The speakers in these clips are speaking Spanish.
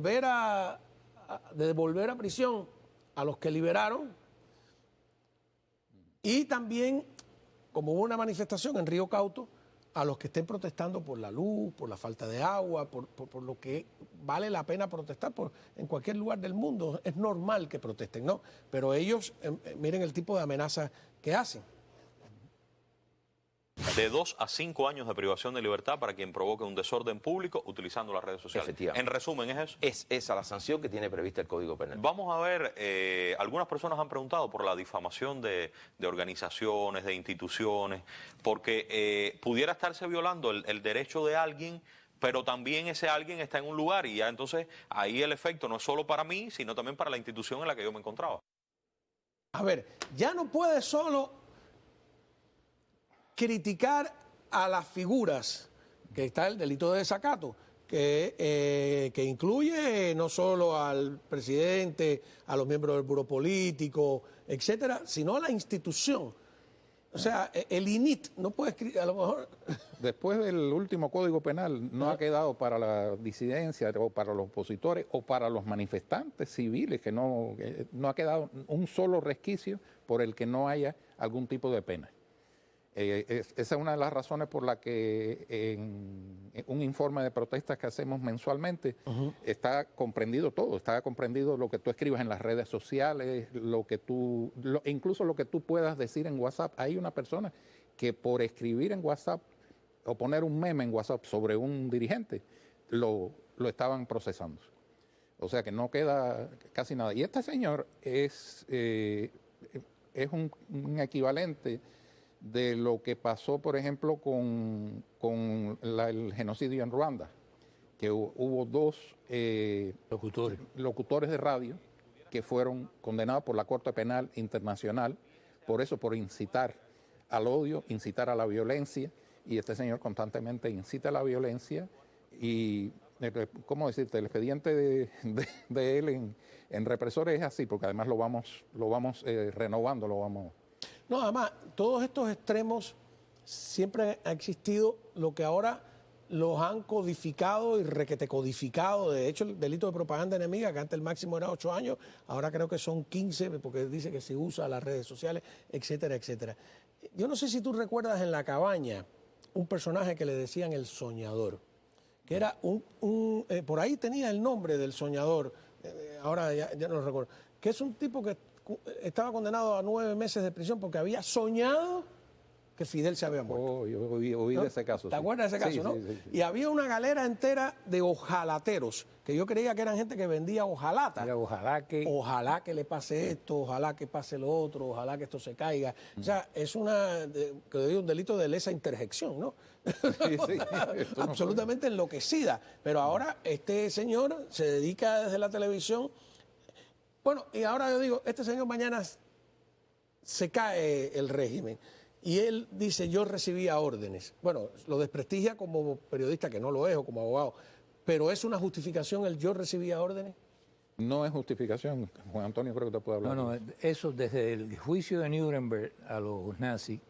de devolver a prisión a los que liberaron, y también, como hubo una manifestación en Río Cauto, a los que estén protestando por la luz, por la falta de agua, por lo que vale la pena protestar en cualquier lugar del mundo. Es normal que protesten, ¿no? Pero ellos, miren el tipo de amenazas que hacen. De 2 a 5 años de privación de libertad para quien provoque un desorden público utilizando las redes sociales. Efectivamente. En resumen, ¿es eso? Es esa la sanción que tiene prevista el Código Penal. Vamos a ver, algunas personas han preguntado por la difamación de organizaciones, de instituciones, porque pudiera estarse violando el derecho de alguien, pero también ese alguien está en un lugar y ya entonces ahí el efecto no es solo para mí, sino también para la institución en la que yo me encontraba. A ver, ya no puede solo criticar a las figuras, que está el delito de desacato, que incluye no solo al presidente, a los miembros del buró político, etcétera, sino a la institución. O sea, el INIT no puede escribir, a lo mejor... Después del último Código Penal no ha quedado para la disidencia o para los opositores o para los manifestantes civiles, que no ha quedado un solo resquicio por el que no haya algún tipo de pena. Esa es una de las razones por la que en un informe de protestas que hacemos mensualmente está comprendido todo, está comprendido lo que tú escribas en las redes sociales, incluso lo que tú puedas decir en WhatsApp. Hay una persona que por escribir en WhatsApp o poner un meme en WhatsApp sobre un dirigente, lo estaban procesando. O sea que no queda casi nada. Y este señor es un equivalente de lo que pasó, por ejemplo, con el genocidio en Ruanda, que hubo 2 locutores de radio que fueron condenados por la Corte Penal Internacional, por incitar al odio, incitar a la violencia, y este señor constantemente incita a la violencia y, ¿cómo decirte?, el expediente de él en represores es así, porque además lo vamos renovando, lo vamos... No, además, todos estos extremos siempre ha existido, lo que ahora los han codificado y requetecodificado. De hecho, el delito de propaganda enemiga, que antes el máximo era 8 años, ahora creo que son 15, porque dice que se usa las redes sociales, etcétera, etcétera. Yo no sé si tú recuerdas en La Cabaña un personaje que le decían el soñador, que era por ahí tenía el nombre del soñador, ahora ya no lo recuerdo, que es un tipo que estaba condenado a 9 meses de prisión porque había soñado que Fidel se había muerto. Oh, yo oí ¿no? de ese caso. ¿Te acuerdas de ese caso, no? Sí. Y había una galera entera de ojalateros, que yo creía que eran gente que vendía hojalata. Mira, ojalá que le pase esto, ojalá que pase lo otro, ojalá que esto se caiga. O sea, es un delito de lesa interjección, ¿no? Sí, absolutamente enloquecida. Pero ahora este señor se dedica desde la televisión. Bueno, y ahora yo digo, este señor mañana se cae el régimen y él dice, yo recibía órdenes. Bueno, lo desprestigia como periodista, que no lo es, o como abogado, pero ¿es una justificación el yo recibía órdenes? No es justificación. Juan Antonio creo que te puede hablar. No, eso desde el juicio de Nuremberg a los nazis,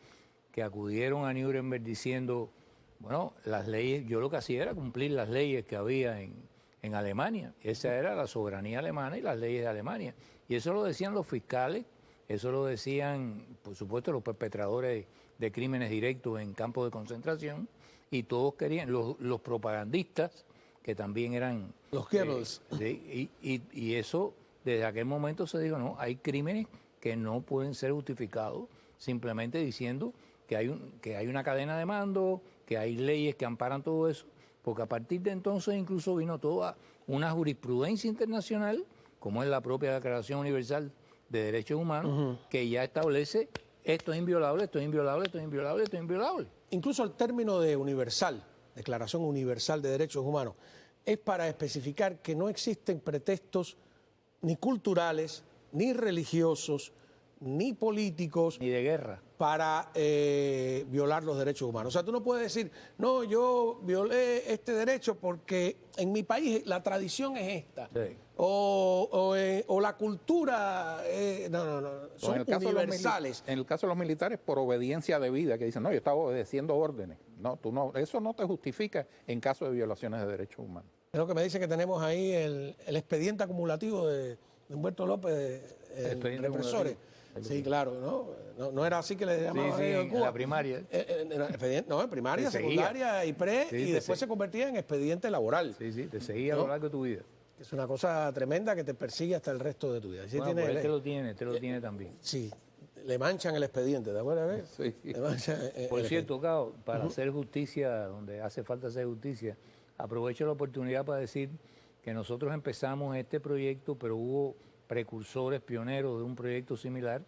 que acudieron a Nuremberg diciendo, bueno, las leyes, yo lo que hacía era cumplir las leyes que había en Alemania. Esa era la soberanía alemana y las leyes de Alemania. Y eso lo decían los fiscales, eso lo decían, por supuesto, los perpetradores de crímenes directos en campos de concentración, y todos querían, los propagandistas, que también eran... Los Goebbels. Y eso, desde aquel momento se dijo, no, hay crímenes que no pueden ser justificados simplemente diciendo que hay una cadena de mando, que hay leyes que amparan todo eso, porque a partir de entonces incluso vino toda una jurisprudencia internacional, como es la propia Declaración Universal de Derechos Humanos, que ya establece esto es inviolable, esto es inviolable, esto es inviolable, esto es inviolable. Incluso el término de universal, Declaración Universal de Derechos Humanos, es para especificar que no existen pretextos ni culturales, ni religiosos, ni políticos, ni de guerra, para violar los derechos humanos. O sea, tú no puedes decir, no, yo violé este derecho porque en mi país la tradición es esta. Sí. O la cultura, no, son universales. En el caso de los militares, por obediencia debida, que dicen, no, yo estaba obedeciendo órdenes. No, eso no te justifica en caso de violaciones de derechos humanos. Creo que me dice que tenemos ahí el expediente acumulativo de Humberto López, Expediente represores. Sí, claro, no era así que le llamaban Sí, ellos en Cuba. la primaria. No, en primaria, Te seguía. secundaria y pre, Sí, y te después seguía. se convertía en expediente laboral. Sí, sí, te seguía a ¿No? lo largo de tu vida. Es una cosa tremenda que te persigue hasta el resto de tu vida. Sí, Bueno, tiene- pues este lo tiene también. sí, le manchan el expediente, ¿te acuerdas? Sí. Le manchan Por el cierto, Cao, para hacer justicia donde hace falta hacer justicia, aprovecho la oportunidad para decir que nosotros empezamos este proyecto, pero hubo precursores, pioneros de un proyecto similar,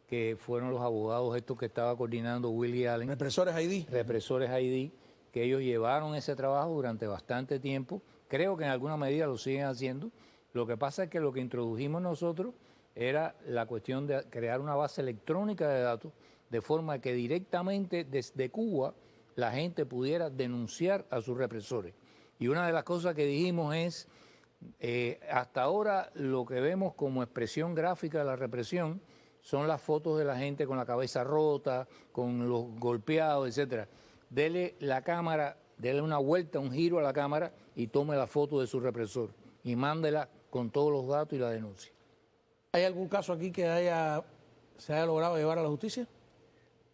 que fueron los abogados estos que estaba coordinando Willie Allen, represores ID. represores ID, que ellos llevaron ese trabajo durante bastante tiempo. Creo que en alguna medida lo siguen haciendo. Lo que pasa es que lo que introdujimos nosotros era la cuestión de crear una base electrónica de datos, de forma que directamente desde Cuba la gente pudiera denunciar a sus represores. Y una de las cosas que dijimos es, hasta ahora lo que vemos como expresión gráfica de la represión son las fotos de la gente con la cabeza rota, con los golpeados, etcétera. Dele la cámara, dele una vuelta, un giro a la cámara y tome la foto de su represor y mándela con todos los datos y la denuncia. ¿Hay algún caso aquí que se haya logrado llevar a la justicia?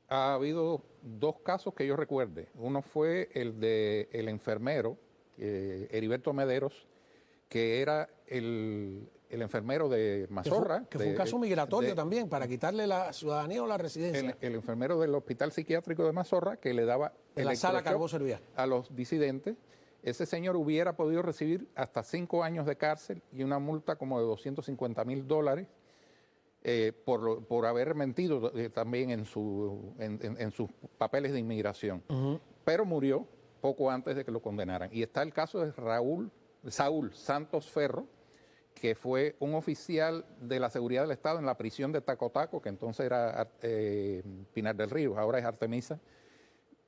Ha habido dos casos que yo recuerde. Uno fue el de el enfermero, Heriberto Mederos, que era el enfermero de Mazorra. Que fue un caso migratorio también, para quitarle la ciudadanía o la residencia. El enfermero del Hospital Psiquiátrico de Mazorra, que le daba En la sala electroshock Carbó servía. a los disidentes. Ese señor hubiera podido recibir hasta 5 años de cárcel y una multa como de $250,000 por haber mentido también en sus papeles de inmigración. Pero murió poco antes de que lo condenaran. Y está el caso de Saúl Santos Ferro, que fue un oficial de la seguridad del Estado en la prisión de Tacotaco, que entonces era Pinar del Río, ahora es Artemisa,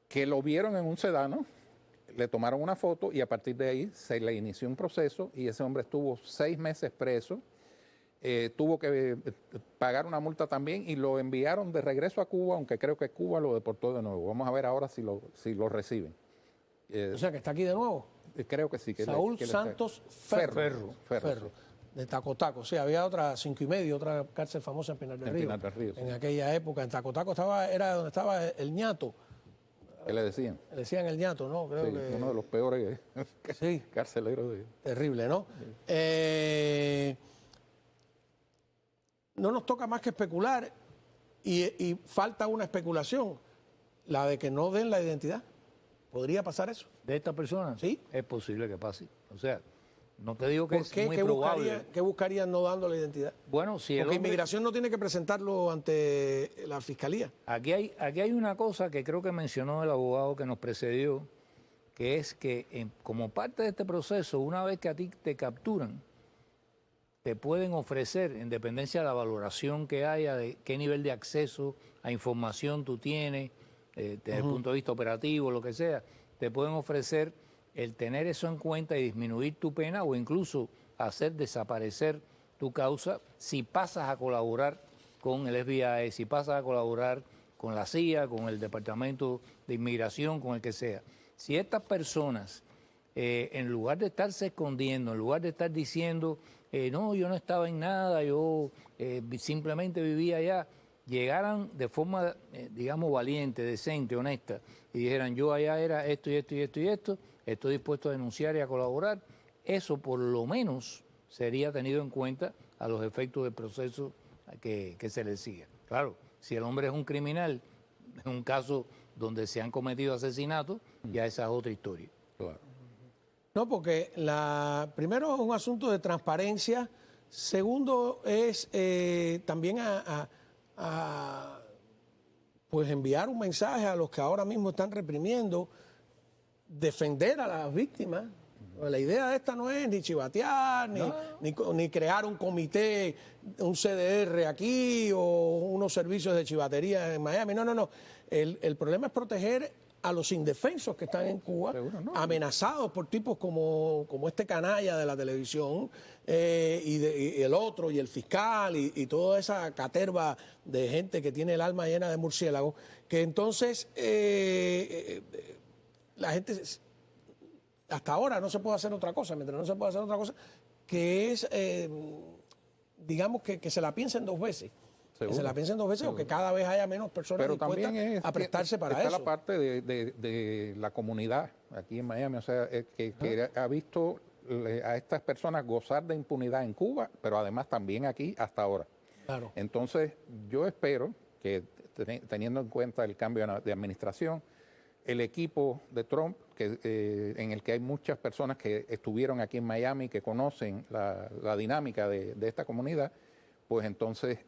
que lo vieron en un sedano, le tomaron una foto y a partir de ahí se le inició un proceso y ese hombre estuvo 6 meses preso, tuvo que pagar una multa también y lo enviaron de regreso a Cuba, aunque creo que Cuba lo deportó de nuevo. Vamos a ver ahora si lo reciben. O sea, que está aquí de nuevo. Creo que sí. Saúl Santos Ferro. Ferro. De Tacotaco. Sí, había otra 5.5, otra cárcel famosa en Pinar del En Río. Pinar del Río, sí. En aquella época. En Tacotaco era donde estaba el ñato. ¿Qué le decían? Le decían el ñato, ¿no? Creo Sí, que... uno de los peores Sí. carceleros de... Terrible, ¿no? No nos toca más que especular y falta una especulación, la de que no den la identidad. ¿Podría pasar eso? ¿De esta persona? Sí. Es posible que pase. O sea, no te digo que ¿Por es qué? muy ¿Qué probable. buscarían no dando la identidad? Bueno, si el Porque hombre... inmigración no tiene que presentarlo ante la fiscalía. Aquí hay una cosa que creo que mencionó el abogado que nos precedió, que es que como parte de este proceso, una vez que a ti te capturan, te pueden ofrecer, en dependencia de la valoración que haya, de qué nivel de acceso a información tú tienes, desde el punto de vista operativo, lo que sea, te pueden ofrecer el tener eso en cuenta y disminuir tu pena o incluso hacer desaparecer tu causa si pasas a colaborar con el FBI, si pasas a colaborar con la CIA, con el Departamento de Inmigración, con el que sea. Si estas personas, en lugar de estarse escondiendo, en lugar de estar diciendo, no, yo no estaba en nada, yo simplemente vivía allá, llegaran de forma, digamos, valiente, decente, honesta, y dijeran, yo allá era esto y esto y esto y esto, estoy dispuesto a denunciar y a colaborar, eso por lo menos sería tenido en cuenta a los efectos del proceso que se le siga. Claro, si el hombre es un criminal, en un caso donde se han cometido asesinatos, ya esa es otra historia. Claro. No, porque primero es un asunto de transparencia, segundo es también pues enviar un mensaje a los que ahora mismo están reprimiendo, defender a las víctimas. La idea de esta no es ni chivatear, ni crear un comité, un CDR aquí o unos servicios de chivatería en Miami. No. El problema es proteger a los indefensos que están en Cuba, amenazados por tipos como este canalla de la televisión y el otro, y el fiscal, y toda esa caterva de gente que tiene el alma llena de murciélagos, que entonces la gente hasta ahora no se puede hacer otra cosa, mientras no se puede hacer otra cosa, que es, digamos, que se la piensen dos veces. Que se la piensen dos veces o que cada vez haya menos personas Pero dispuestas también a prestarse para está eso. la parte de la comunidad aquí en Miami, o sea, que ha visto a estas personas gozar de impunidad en Cuba, pero además también aquí hasta ahora. Claro. Entonces, yo espero que teniendo en cuenta el cambio de administración, el equipo de Trump, en el que hay muchas personas que estuvieron aquí en Miami, que conocen la dinámica de esta comunidad, pues entonces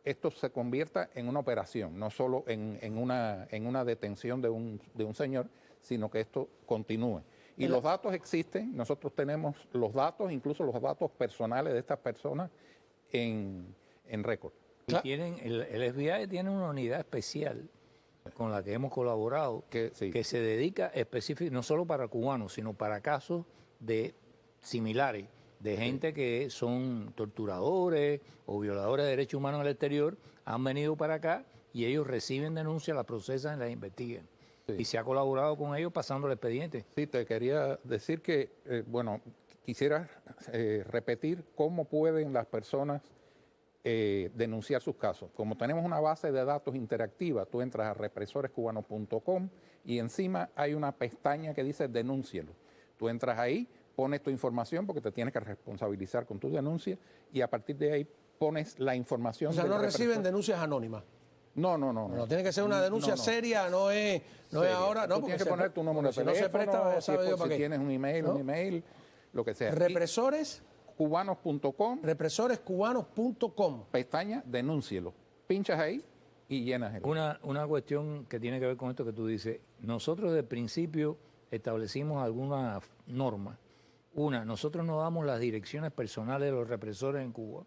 esto se convierta en una operación, no solo en una detención de un señor, sino que esto continúe. Y los datos existen, nosotros tenemos los datos, incluso los datos personales de estas personas en récord. Y el FBI tiene una unidad especial con la que hemos colaborado, Que se dedica específicamente, no solo para cubanos, sino para casos similares, de gente que son torturadores o violadores de derechos humanos en el exterior, han venido para acá y ellos reciben denuncias, las procesan y las investigan. Sí. Y se ha colaborado con ellos pasando el expediente. Sí, te quería decir que, quisiera repetir cómo pueden las personas denunciar sus casos. Como tenemos una base de datos interactiva, tú entras a represorescubanos.com y encima hay una pestaña que dice denúncielo. Tú entras ahí, pones tu información porque te tienes que responsabilizar con tu denuncia y a partir de ahí pones la información. O sea, no reciben denuncias anónimas. No. No tiene que ser una denuncia seria, no es ahora. No, tú tienes que poner tu número de teléfono, no se presta, si tienes un email, lo que sea. Represorescubanos.com. Represorescubanos.com. Pestaña, denúncielo. Pinchas ahí y llenas el. Una cuestión que tiene que ver con esto que tú dices. Nosotros desde el principio establecimos algunas normas. Nosotros no damos las direcciones personales de los represores en Cuba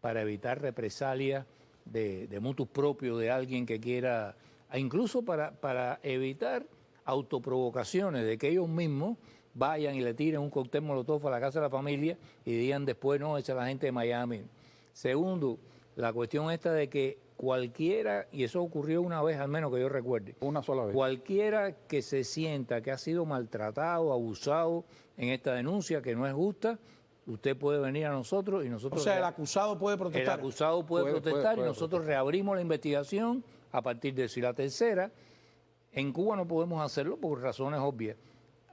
para evitar represalias de mutus propios de alguien que quiera, incluso para evitar autoprovocaciones de que ellos mismos vayan y le tiren un cóctel molotov a la casa de la familia y digan después, no, esa es la gente de Miami. Segundo, la cuestión esta de que cualquiera, y eso ocurrió una vez al menos que yo recuerde, una sola vez, cualquiera que se sienta que ha sido maltratado, abusado en esta denuncia que no es justa, usted puede venir a nosotros y nosotros... O sea, el acusado puede protestar. El acusado puede protestar y nosotros reabrimos la investigación a partir de eso. Y la tercera, en Cuba no podemos hacerlo por razones obvias.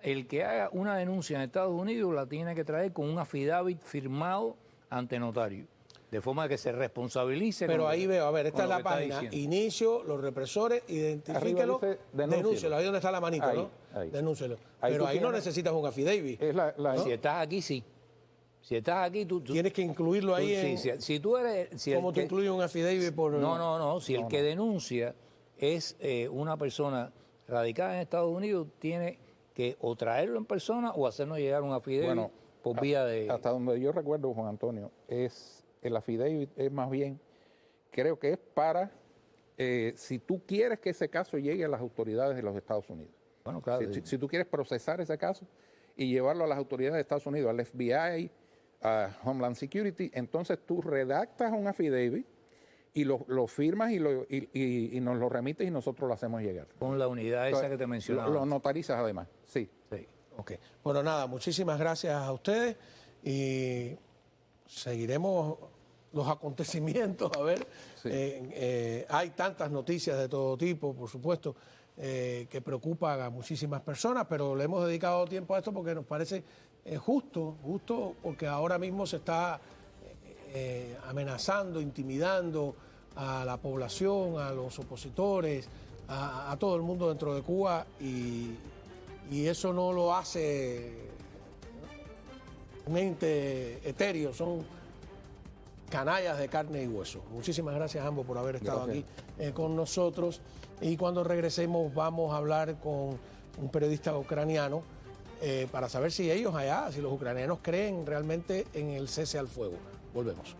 El que haga una denuncia en Estados Unidos la tiene que traer con un affidavit firmado ante notario, de forma que se responsabilice. Pero ahí veo, a ver, esta es la página, inicio, los represores, identifíquelo, denúncielo, ahí donde está la manito, ahí, ¿no? Ahí. Denúncielo. Ahí pero ahí no necesitas un affidavit. ¿no? Si estás aquí, sí. Si estás aquí, tú tienes que incluirlo ahí. Si tú eres... ¿Cómo tú incluyes un affidavit por...? No. Si el que denuncia es una persona radicada en Estados Unidos, tiene que o traerlo en persona o hacernos llegar un affidavit por vía de... Hasta donde yo recuerdo, Juan Antonio, el affidavit es más bien, creo que es para, si tú quieres que ese caso llegue a las autoridades de los Estados Unidos. Bueno, claro. Si tú quieres procesar ese caso y llevarlo a las autoridades de Estados Unidos, al FBI, a Homeland Security, entonces tú redactas un affidavit y lo firmas y nos lo remites y nosotros lo hacemos llegar. Con la unidad esa que te mencionaba. Lo notarizas además, sí. Ok. Bueno, nada, muchísimas gracias a ustedes y seguiremos los acontecimientos, a ver. Sí. Hay tantas noticias de todo tipo, por supuesto, que preocupan a muchísimas personas, pero le hemos dedicado tiempo a esto porque nos parece justo, porque ahora mismo se está amenazando, intimidando a la población, a los opositores, a todo el mundo dentro de Cuba y eso no lo hace un ente etéreo, son canallas de carne y hueso. Muchísimas gracias a ambos por haber estado aquí con nosotros y cuando regresemos vamos a hablar con un periodista ucraniano para saber si ellos allá, si los ucranianos creen realmente en el cese al fuego. Volvemos.